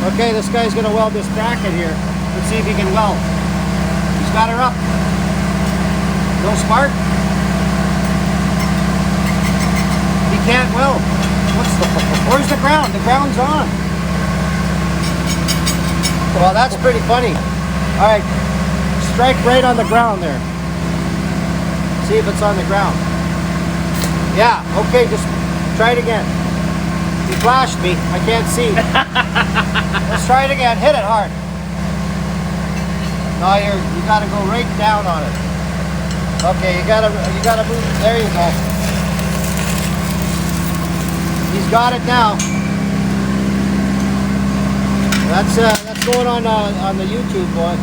Okay, this guy's gonna weld this bracket here. Let's see if he can weld. He's got her up. No spark. He can't weld. Where's the ground? The ground's on. Well, that's pretty funny. All right, strike right on the ground there. See if it's on the ground. Yeah, okay, just try it again. You flashed me, I can't see. Let's try it again, hit it hard. No, you gotta go right down on it. Okay, you gotta move, there you go. He's got it now. That's going on the YouTube, boy.